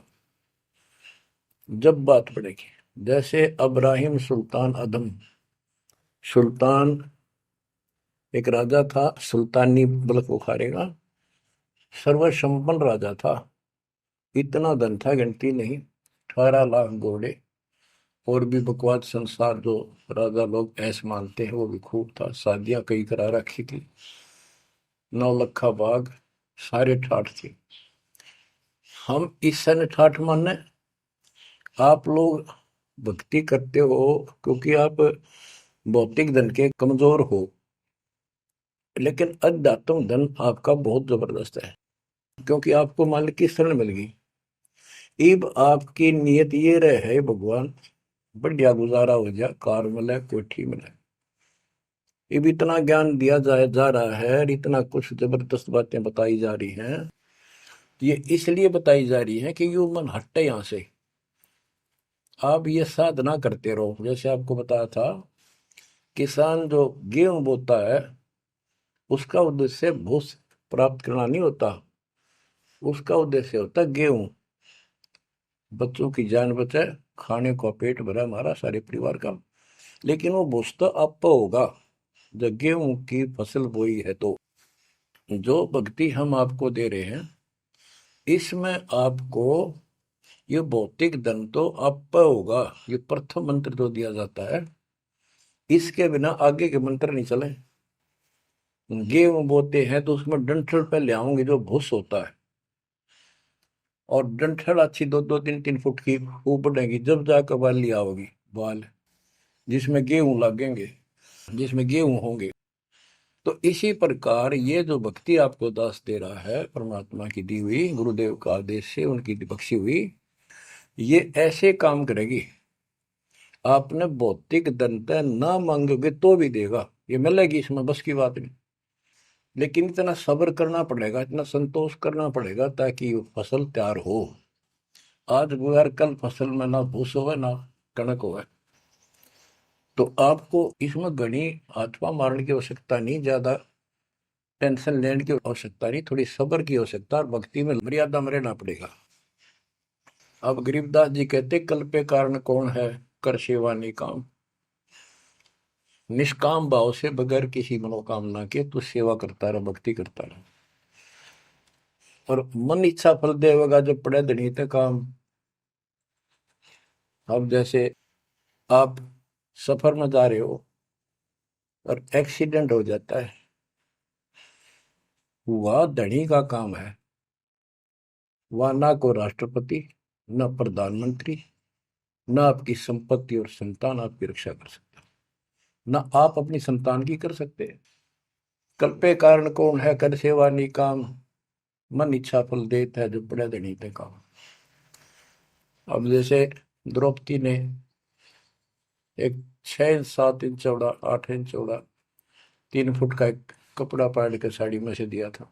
जब बात पड़ेगी। जैसे अब्राहिम सुल्तान अदम, सुल्तान एक राजा था, सुल्तानी मुल्क उखाड़ेगा, सर्वसंपन्न राजा था, इतना धन था गिनती नहीं, 18 लाख घोड़े, और भी बकवास संसार जो राजा लोग ऐसे मानते हैं वो भी खूब था, शादियां कई करा रखी थी, 9 लखा बाग, सारे ठाठ थी। हम इस सन ठाठ माने, आप लोग भक्ति करते हो क्योंकि आप भौतिक धन के कमजोर हो, लेकिन अध्यात्म धन आपका बहुत जबरदस्त है, क्योंकि आपको मालिक की शरण मिल गई। इब आपकी नियत ये रहे भगवान बढ़िया गुजारा हो जाए, कार मिले, कोठी मिले। इब इतना ज्ञान दिया जाए जा रहा है, इतना कुछ जबरदस्त बातें बताई जा रही हैं, ये इसलिए बताई जा रही है कि यू मन हटे यहां से। आप ये साधना करते रहो, जैसे आपको बताया था, किसान जो गेहूं बोता है उसका उद्देश्य भूस प्राप्त करना नहीं होता, उसका उद्देश्य होता है गेहूं, बच्चों की जान बचे, खाने को पेट भरा हमारा सारे परिवार का। लेकिन वो भूस तो आप होगा जब गेहूं की फसल बोई है। तो जो भक्ति हम आपको दे रहे हैं इसमें आपको ये भौतिक धन तो आप होगा, ये प्रथम मंत्र जो दिया जाता है, इसके बिना आगे के मंत्र नहीं चले। गेहूं बोते हैं तो उसमें डंठल पे ले आओगे जो भूस होता है, और डंठल अच्छी 2-2, 3-3 फुट की वो बढ़ेगी, जब जाकर बाली आओगी, बाल जिसमें गेहूं लगेंगे, जिसमें गेहूं होंगे। तो इसी प्रकार ये जो भक्ति आपको दास दे रहा है, परमात्मा की दी हुई, गुरुदेव का आदेश से उनकी बख्शी हुई, ये ऐसे काम करेगी, आपने भौतिक धनता ना मांगोगे तो भी देगा, ये मिलेगी, इसमें बस की बात नहीं। लेकिन इतना सब्र करना पड़ेगा, इतना संतोष करना पड़ेगा ताकि फसल तैयार हो। आज गुआर कल फसल में ना भूस होवे ना कणक होवे। तो आपको इसमें घनी आत्मा मारने की आवश्यकता नहीं, ज्यादा टेंशन लेने की आवश्यकता नहीं, थोड़ी सब्र की आवश्यकता, और भक्ति में मर्यादा में रहना पड़ेगा। अब गरीबदास जी कहते कल पे कारण कौन है, कर सेवा निकाम, निष्काम भाव से बगैर किसी मनोकामना के तू सेवा करता रहे, भक्ति करता रहे, और मन इच्छा फल देगा जब पड़े धनी तक काम। अब जैसे आप सफर में जा रहे हो और एक्सीडेंट हो जाता है, वह धनी का काम है, वह ना को राष्ट्रपति, न प्रधानमंत्री, न आपकी संपत्ति और संतान आपकी रक्षा कर सकता, न आप अपनी संतान की कर सकते, कल्पे कारण कौन है कर सेवा निकाम, मन इच्छा फल देता है जो पड़े धनी पे काम। अब जैसे द्रौपदी ने एक 6 इंच 7 इंच चौड़ा 8 इंच चौड़ा 3 फुट का एक कपड़ा पाड़ के साड़ी में से दिया था।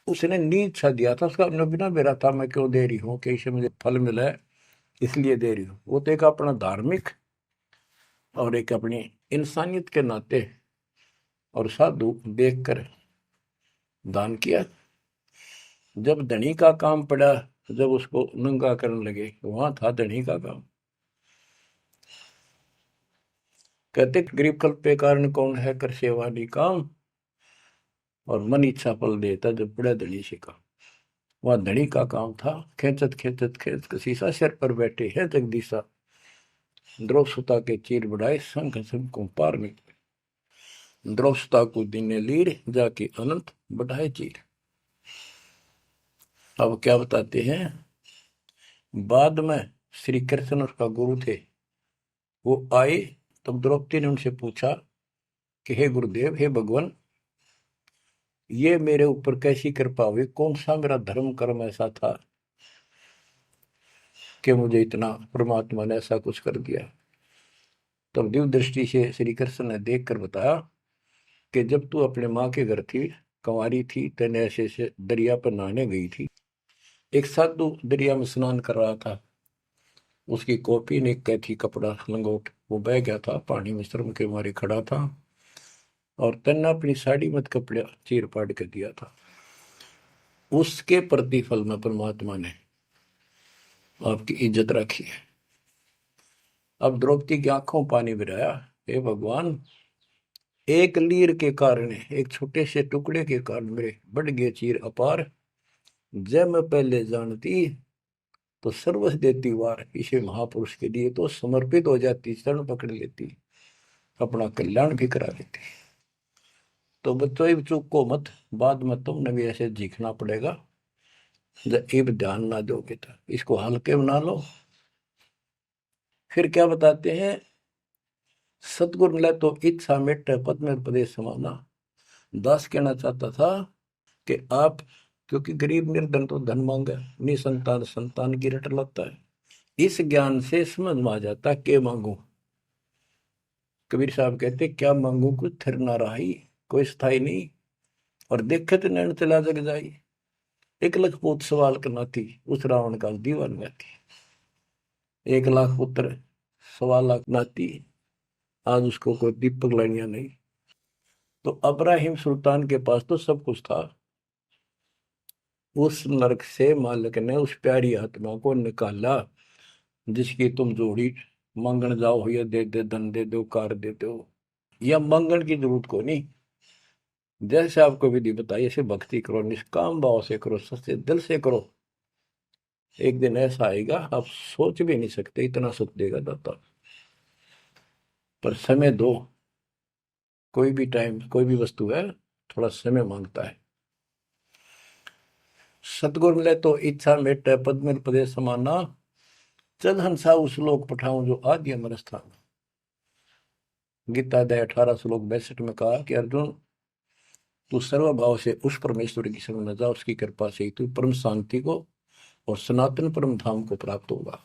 उसने नीच सा दिया था, उसका अपना बिना मेरा था, मैं क्यों दे रही हूँ कि इससे मुझे फल मिला है इसलिए दे रही हूँ। वो तो एक अपना धार्मिक और एक अपनी इंसानियत के नाते और साधु देखकर दान किया। जब धनी का काम पड़ा, जब उसको नंगा करने लगे, वहां था धनी का काम। कहते गरीब कल्प पे कारण कौन है कर सेवा निकाम, और मन इच्छा फल देता जब बड़ा धनी से काम। वह धनी का काम था, खेचत खेचत खेच शीशा सिर पर बैठे है जगदीशा, द्रौव सुता के चीर बढ़ाए संग संग को पार में, द्रौव सुता को दिने लीर जाके अनंत बढ़ाए चीर। अब क्या बताते हैं, बाद में श्री कृष्ण उसका गुरु थे, वो आए तब द्रौपदी ने उनसे पूछा कि हे गुरुदेव, हे भगवान, ये मेरे ऊपर कैसी कृपा हुई, कौन सा मेरा धर्म कर्म ऐसा था कि मुझे इतना परमात्मा ने ऐसा कुछ कर दिया। तब दिव्य दृष्टि से श्री कृष्ण ने देख कर बताया कि जब तू अपने माँ के घर थी, कंवारी थी, तेने ऐसे से दरिया पर नहाने गई थी, एक साधु दरिया में स्नान कर रहा था, उसकी कॉपी ने कैथी कपड़ा लंगोट वो बह गया था, पानी में शर्म के मारे खड़ा था, और तेने अपनी साड़ी मत कपड़ा चीर पाड़ के दिया था। उसके प्रतिफल में परमात्मा ने आपकी इज्जत रखी है। अब द्रौपदी की आंखों पानी बिराया, हे भगवान, एक लीर के कारण, एक छोटे से टुकड़े के कारण मेरे बढ़ गए चीर अपार, जब मैं पहले जानती तो सर्वस देती वार, इसे महापुरुष के लिए तो समर्पित हो जाती, शरण पकड़ लेती, अपना कल्याण भी करा लेती। तो बच्चों चूक को मत, बाद में तुमने भी ऐसे जीखना पड़ेगा, जब एक ध्यान ना दोगे तो इसको हल्के बना लो। फिर क्या बताते हैं, सतगुरु मिला तो इच्छा मिट पद में प्रदेश समाना। दास कहना चाहता था कि आप, क्योंकि गरीब निर्धन तो धन मांगे, निसंतान संतान की रट लगता है, इस ज्ञान से समझ में आ जाता के मांगू। कबीर साहब कहते क्या मांगू कुछ थिर ना रही, कोई स्थाई नहीं, और देखे तो नैन चला जग जाई, एक लख पूत सवाल करना थी, उस रावण का दीवान गाती, 1 लाख पुत्र 1.25 लाख नाती, आज उसको कोई दीपक लाइनिया नहीं। तो अब्राहिम सुल्तान के पास तो सब कुछ था, उस नरक से मालिक ने उस प्यारी आत्मा को निकाला, जिसकी तुम जोड़ी मांगण जाओ, या दे दे धन दे दो कार दे दो, या मांगण की जरूरत को नहीं। जैसे आपको विधि बताई ऐसे भक्ति करो, निष्काम भाव से करो, सच्चे दिल से करो, एक दिन ऐसा आएगा आप सोच भी नहीं सकते, इतना सुख देगा दाता। पर समय दो, कोई भी टाइम कोई भी वस्तु है थोड़ा समय मांगता है। सतगुर मिले तो इच्छा मेट पद में प्रदेश समाना, चल हंसा उस लोक पठाऊं जो आदि अमर स्थान। गीता अध्याय 18 श्लोक 62 में कहा कि अर्जुन, तू सर्वभाव से उस परमेश्वर की शरण में जा, उसकी कृपा से तू परम शांति को और सनातन परम धाम को प्राप्त होगा।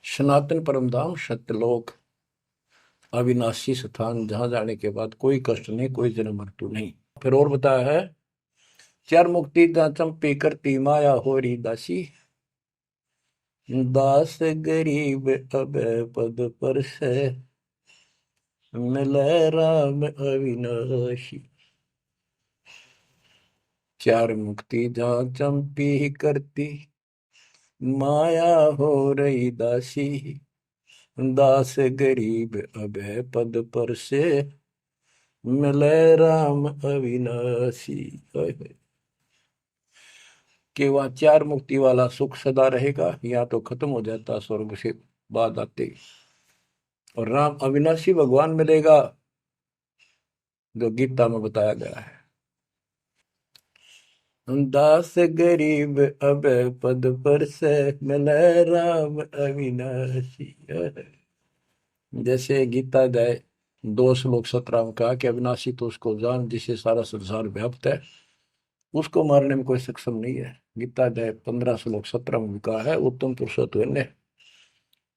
सनातन परम धाम सत्यलोक, अविनाशी स्थान, जहां जाने के बाद कोई कष्ट नहीं, कोई जन्म मृत्यु नहीं। फिर और बताया है, चार मुक्ति चंपी करती माया होरी दासी, दास गरीब अब पद पर से मिले राम अविनाशी। चार मुक्ति जहां चंपी करती माया हो रही दासी, दास गरीब अब पद पर से मिले राम अविनाशी। कि वह चार मुक्ति वाला सुख सदा रहेगा, या तो खत्म हो जाता स्वर्ग से बाद आते, और राम अविनाशी भगवान मिलेगा, जो गीता में बताया गया है। दास गरीब अब पद पर से मिले राम अविनाशी। जैसे गीता अध्याय 2 श्लोक 17 में कहा कि अविनाशी तो उसको जान जिससे सारा संसार व्याप्त है, उसको मारने में कोई सक्षम नहीं है। गीता अध्याय 15 श्लोक 17 में भी कहा है उत्तम पुरुषत्व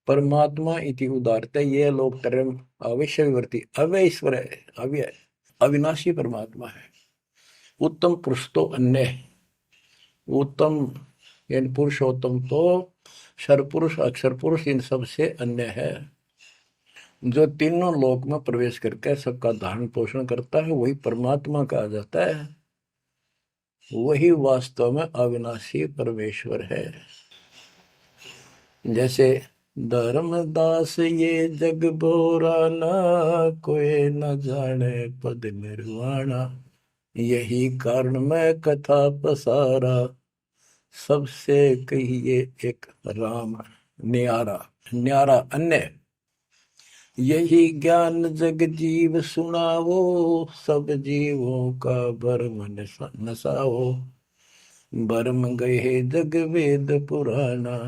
परमात्मा इति उदारते ये लोग तरम अवश्य विवर्ती अव्यय ईश्वर है, अव्यय अविनाशी परमात्मा है। उत्तम पुरुष तो अन्य है। उत्तम यानी पुरुषोत्तम तो सर्वपुरुष अक्षर पुरुष इन सब से अन्य है। जो तीनों लोक में प्रवेश करके सबका धारण पोषण करता है वही परमात्मा कहा जाता है। वही वास्तव में अविनाशी परमेश्वर है। जैसे धर्मदास ये जग बोरा ना कोई न जाने पद निर्वाणा, यही कारण मैं कथा पसारा सबसे कहिए एक राम न्यारा। न्यारा अन्य यही ज्ञान जग जीव सुनावो, सब जीवों का भरम नसाओ, भरम गए जग वेद पुराना,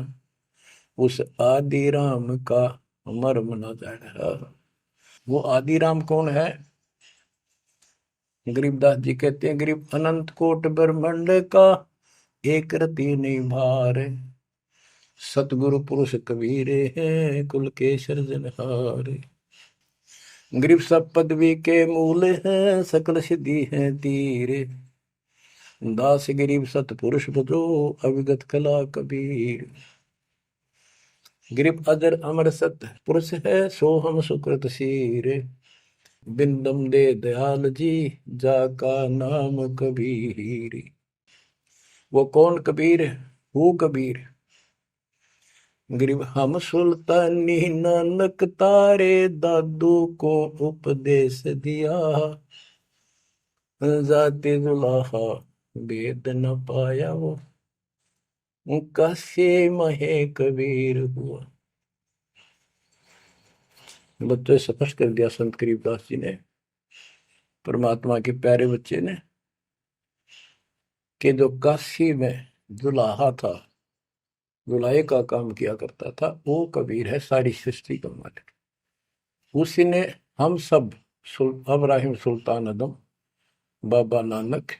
उस आदि राम का मर्म न जाना। वो आदि राम कौन है? गरीबदास जी कहते हैं गरीब अनंत कोट ब्रह्मांड का एक रति नहीं भार, सतगुरु पुरुष कबीरे हैं कुल के सृजनहार। गरीब सब पदवी के मूल हैं सकल सिद्धि है तीर, दास गरीब सतपुरुष बजो अविगत कला कबीर। गरीब अजर अमर सत पुरुष है सो हम सुकृत शीर, बिंदम दे दयाल जी जाका नाम कबीर। वो कौन कबीर? वो कबीर गरीब हम सुल्तानी नानक तारे दादू को उपदेश दिया, जाते दुलाहा वेद न पाया वो कैसे महे कबीर हुआ। बच्चों स्पष्ट कर दिया संत गरीबदास जी ने, परमात्मा के प्यारे बच्चे ने, कि जो काशी में दुलाहा था, दुलाहे का काम किया करता था, वो कबीर है सारी सृष्टि का मालिक। उसी ने हम सब अब्राहिम सुल्तान आदम, बाबा नानक,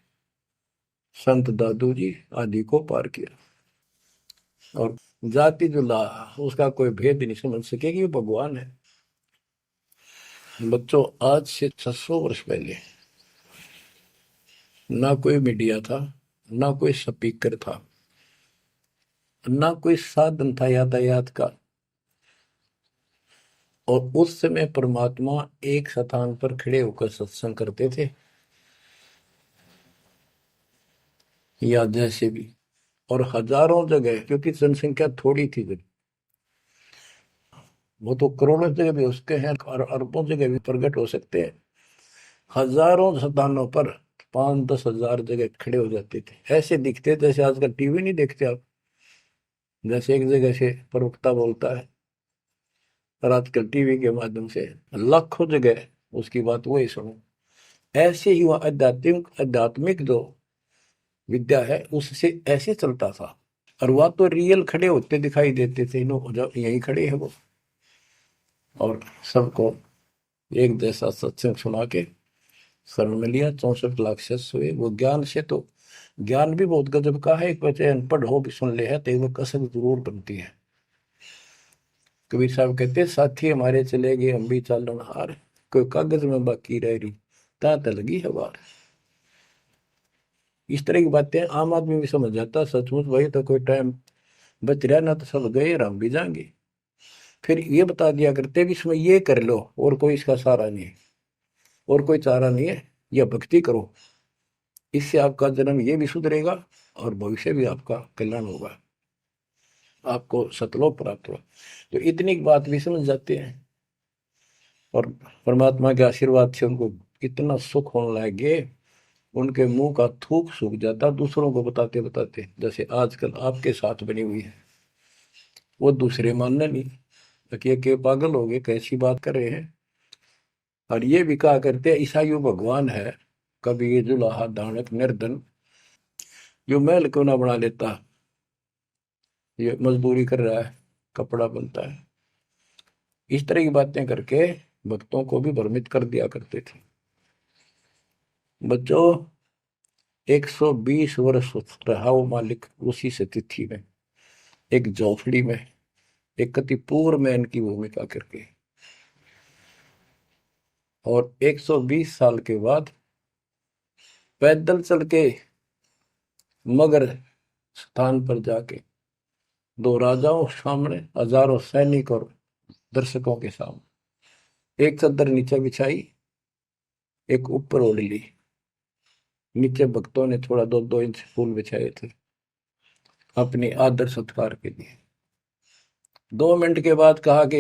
संत दादू जी आदि को पार किया। और जाति दुलाहा उसका कोई भेद नहीं समझ सके कि वो भगवान है। बच्चों आज से 600 वर्ष पहले ना कोई मीडिया था, ना कोई स्पीकर था, ना कोई साधन था यातायात का, और उस समय परमात्मा एक स्थान पर खड़े होकर सत्संग करते थे या जैसे भी, और हजारों जगह, क्योंकि जनसंख्या थोड़ी थी जब, वो तो करोड़ों जगह भी उसके हैं और अरबों जगह भी प्रकट हो सकते हैं। हजारों स्थानों पर 5-10 हजार जगह खड़े हो जाते थे, ऐसे दिखते जैसे आजकल टीवी नहीं देखते आप, जैसे एक जगह से प्रवक्ता बोलता है और आजकल टीवी के माध्यम से लाखों जगह उसकी बात वही सुनो। ऐसे ही वह आध्यात्मिक जो विद्या है उससे ऐसे चलता था। और वह तो रियल खड़े होते दिखाई देते थे, यही खड़े है वो, और सबको एक जैसा सत्संग सुना के शरण में लिया। 64 लाख शिष्य हुए। वो ज्ञान से तो ज्ञान भी बहुत गजब का है। एक बच्चे अनपढ़ हो भी सुन ले है तो वो कसक जरूर बनती है। कबीर साहब कहते साथी हमारे चले गए हम भी चालन हार, कोई कागज में बाकी रह रही ता लगी है बार। इस तरह की बातें आम आदमी भी समझ जाता। सचमुच वही तो कोई टाइम बच रहा ना तो सब गए और हम भी जाएंगे। फिर ये बता दिया करते कि इसमें ये कर लो और कोई इसका सहारा नहीं है और कोई चारा नहीं है, यह भक्ति करो, इससे आपका जन्म ये भी सुधरेगा और भविष्य भी आपका कल्याण होगा, आपको सतलोक प्राप्त होगा। तो इतनी बात भी समझ जाते हैं और परमात्मा के आशीर्वाद से उनको इतना सुख होने लगे, उनके मुंह का थूक सूख जाता दूसरों को बताते बताते। जैसे आजकल आपके साथ बनी हुई है, वो दूसरे मानने नहीं कि पागल हो गए कैसी बात कर रहे हैं। और ये भी कहा करते ईसाइयों भगवान है, कभी जुलाहा दानक निर्धन, जो महल क्यों ना बना लेता, ये मजदूरी कर रहा है, कपड़ा बनता है। इस तरह की बातें करके भक्तों को भी भ्रमित कर दिया करते थे। बच्चों 120 वर्ष रहा वो मालिक उसी से तिथि में, एक झोपड़ी में, एक कति पूर्व में इनकी भूमिका करके। और 120 साल के बाद पैदल चल के मगर स्थान पर जाके दो राजाओं सामने, हजारों सैनिक और दर्शकों के सामने एक चादर नीचे बिछाई, एक ऊपर ओढ़ ली। नीचे भक्तों ने थोड़ा 2-2 इंच फूल बिछाए थे अपनी आदर सत्कार के लिए। 2 मिनट के बाद कहा कि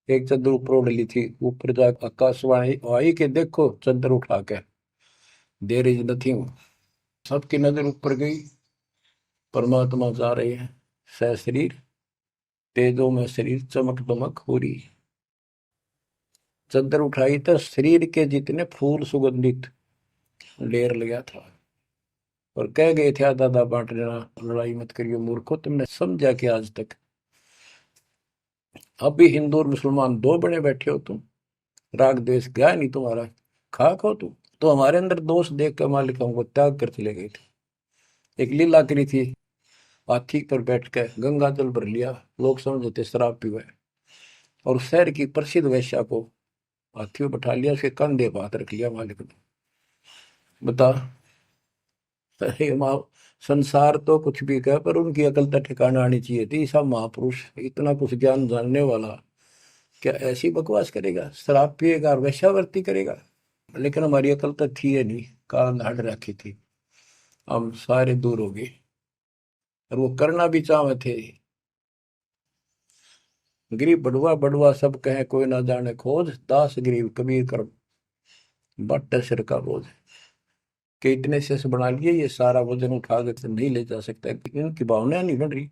एक चादर ऊपर ओढ़ ली थी, ऊपर जाकर आकाशवाणी आई कि देखो चादर उठा के, देर इज नथिंग। सबकी नजर ऊपर गई, परमात्मा जा रहे हैं सशरीर, तेजों में शरीर चमक दमक हो रही। चादर उठाई तो शरीर के जितने फूल सुगंधित ढेर लगा था, और कह गए थे दादा बांट लेना, लड़ाई मत करियो मूर्खो, तुमने समझा कि आज तक अभी हिंदू और मुसलमान दो बने बैठे हो तुम, राग द्वेष गया नहीं तुम्हारा, खाक हो तुम। तो हमारे अंदर दोष देख कर मालिक हमको त्याग कर चले गए थे। एक लीला करी थी, हाथी पर बैठ कर गंगा जल भर लिया, लोग समझते शराब पीवा है, और शहर की प्रसिद्ध वैश्या को हाथी में बैठा लिया, उसके कंधे पर हाथ रख लिया मालिक ने। बता, अरे माँ, संसार तो कुछ भी कहे पर उनकी अकल तो ठिकाना आनी चाहिए थी। सब महापुरुष इतना कुछ ज्ञान जानने वाला क्या ऐसी बकवास करेगा, शराब पिएगा और वेश्यावृत्ति करेगा। लेकिन हमारी अकल तो थी है नहीं, काल हट रखी थी, हम सारे दूर हो गए, और वो करना भी चाहे थे। गरीब बड़ुआ बड़ुआ सब कहे कोई ना जाने खोज, दास गरीब कबीर कर बट सिर का बोझ। कि इतने शेष बना लिए, ये सारा वजन उठा कर नहीं ले जा सकता, इनकी भावना नहीं बन रही।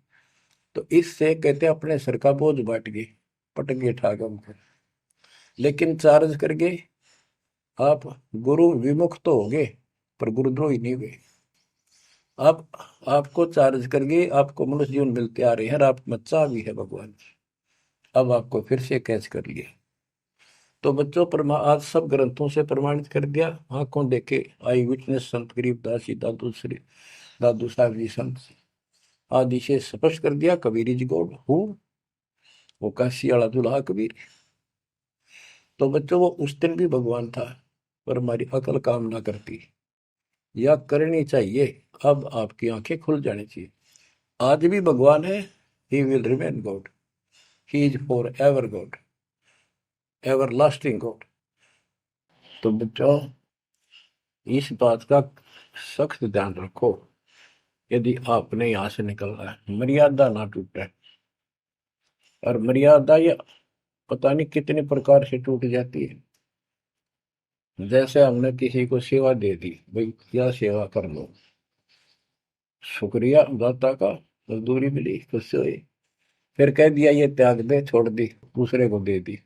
तो इससे कहते अपने सिर का बोझ बांट गए, पटक गए उठा के उनको। लेकिन चार्ज करके आप गुरु विमुख तो हो गए, पर गुरुद्रोही नहीं हुए। आप आपको चार्ज करके आपको मनुष्य जीवन मिलते आ रहे हैं, और आप बच्चा भी है भगवान। अब आपको फिर से कैच कर लिया। तो बच्चों आज सब ग्रंथों से प्रमाणित कर दिया, आंखों देखे आई विटनेस संत गरीबदास जी, दादू श्री दादू साहब जी संत आदि से स्पष्ट कर दिया। कबीर जी गॉड हूँ, वो काशी वाला दुल्हा कबीर। तो बच्चों वो उस दिन भी भगवान था, पर हमारी अकल काम ना करती, या करनी चाहिए। अब आपकी आंखें खुल जानी चाहिए। आज भी भगवान है, he will remain God, he is for ever God, ever lasting God. तो बच्चों इस बात का सख्त ध्यान रखो, यदि आपने यहां से निकलना है, मर्यादा ना टूटे। और मर्यादा ये पता नहीं कितने प्रकार से टूट जाती है। जैसे हमने किसी को सेवा दे दी, भाई क्या सेवा कर लो, शुक्रिया दाता का, मजदूरी मिली, खुश हुई, फिर कह दिया ये त्याग दे, छोड़ दी, दूसरे को दे दी।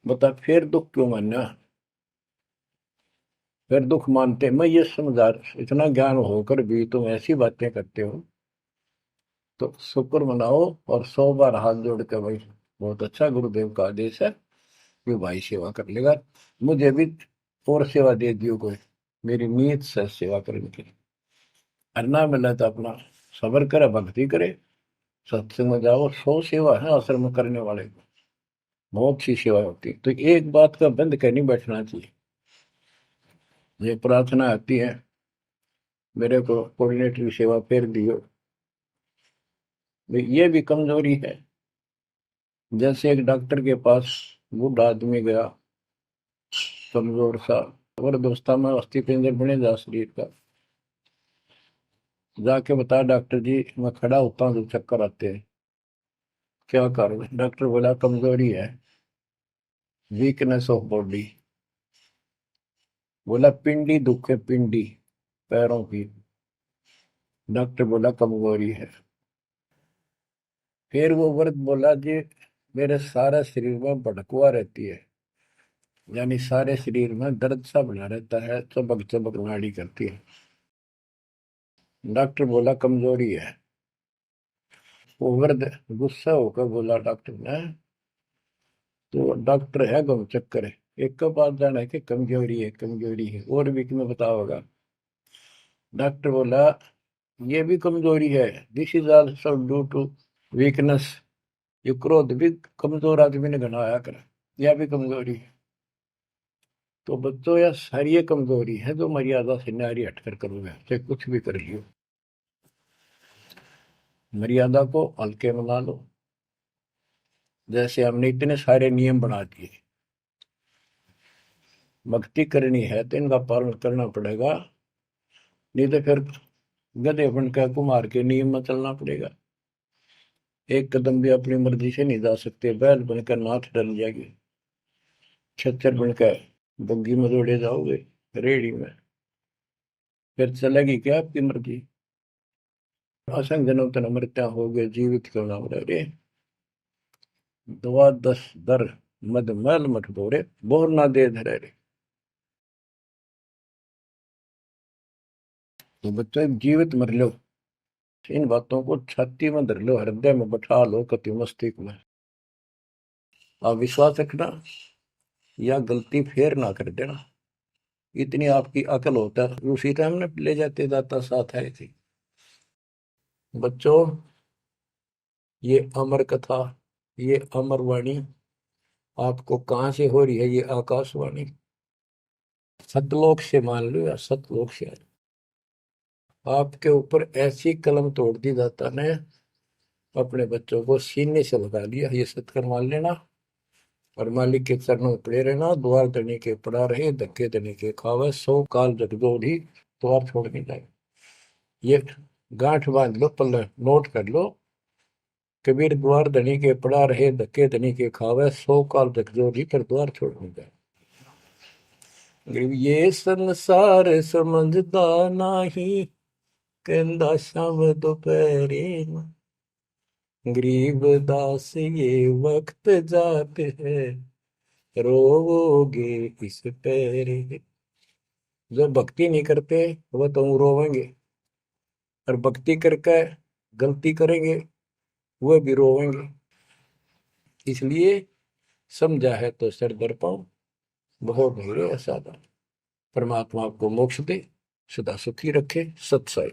बता फिर दुख क्यों मानना, फिर दुख मानते। मैं ये समझा, इतना ज्ञान होकर भी तुम ऐसी बातें करते हो, तो शुक्र मनाओ और 100 बार हाथ जोड़ के भाई बहुत अच्छा, गुरुदेव का आदेश है कि भाई सेवा कर लेगा, मुझे भी और सेवा दे दियो कोई, मेरी नीयत से सेवा करने की। अन्ना मिला तो अपना सबर करे, भक्ति करे, सत्संग में जाओ। 100 सेवा है आश्रम में करने वाले को, बहुत सी सेवा होती है। तो एक बात का बंद कर नहीं बैठना चाहिए। ये प्रार्थना आती है, मेरे को कोऑर्डिनेटर की सेवा फेर दियो, ये भी कमजोरी है। जैसे एक डॉक्टर के पास बूढ़ा आदमी गया, कमजोर सा, वृद्धावस्था में अस्थि पिंजर बने जा शरीर का, जाके बता डॉक्टर जी मैं खड़ा होता हूँ तो चक्कर आते हैं, क्या करूँ। डॉक्टर बोला कमजोरी है, वीकनेस ऑफ बॉडी। बोला पिंडी दुख है, पिंडी पैरों की। डॉक्टर बोला कमजोरी है। फिर वो वृद्ध बोला जी मेरे सारे शरीर में भड़कुआ रहती है, यानी सारे शरीर में दर्द सा बना रहता है, चबक चबक नाड़ी करती है। डॉक्टर बोला कमजोरी है। वो वृद्ध गुस्सा होकर बोला डॉक्टर ने तो डॉक्टर है गम चक्कर है, एक का बात जाना है कि कमजोरी है कमजोरी है, और भी तुम्हें बताओगा। डॉक्टर बोला ये भी कमजोरी है, this is also due to weakness. ये क्रोध भी कमजोर आदमी ने घना आया कर, यह भी कमजोरी है। तो बच्चों यह सारी ये कमजोरी है जो मर्यादा से नारी हटकर करोगे, चाहे कुछ भी कर लियो। मर्यादा को हल्के में ला लो। जैसे हमने इतने सारे नियम बना दिए, भक्ति करनी है तो इनका पालन करना पड़ेगा, नहीं तो फिर गधे बनकर कुमार के नियम में चलना पड़ेगा। एक कदम भी अपनी मर्जी से नहीं जा सकते, बैल बनकर नाथ डल जाएगी, छच्चर बनकर बग्गी में दौड़े जाओगे रेड़ी में, फिर चलेगी क्या आपकी मर्जी। असंग जन्म तन मृत्या हो गए जीवित क्यों ना रे, दुआ दस दर मद मैल मठ बोरे, बोर ना दे धरे रे। तो बच्चों जीवित मर लो, इन बातों को छाती में धर लो, हृदय में बैठा लो, कति मस्तिष्क में। आप विश्वास रखना, या गलती फेर ना कर देना, इतनी आपकी अकल होता है। उसी टाइम ने ले जाते जाता साथ आए थे। बच्चों ये अमर कथा, ये अमर वाणी आपको कहां से हो रही है? ये आकाशवाणी सतलोक से, मान लो, या सतलोक से आपके ऊपर ऐसी कलम तोड़ दी दाता ने, अपने बच्चों को सीने से लगा लिया। ये सत्कर मान लेना, और मालिक के चरणों में पड़े रहना। द्वार धनी के पड़ा रहे, धक्के धनी के खावे, 100 काल जगदोड़ी द्वार छोड़ नहीं जाए। ये गांठ बांध लो, पल्ले नोट कर लो। कबीर द्वार धनी के पड़ा रहे, धक्के धनी के खावे, 100 काल जगदोड़ी पर द्वार छोड़ नहीं जाए। ये संसार समझदा नाही, कहंदा शाम दोपहरे, गरीब दास ये वक्त जाते है, रोवोगे इस पैरे। जो भक्ति नहीं करते वह तो रोवेंगे, और भक्ति करके गलती करेंगे वह भी रोवेंगे। इसलिए समझा है तो सर दर पाओ, बहुत धीरे असाधा। परमात्मा आपको मोक्ष दे, सदा सुखी रखे। सत्संग।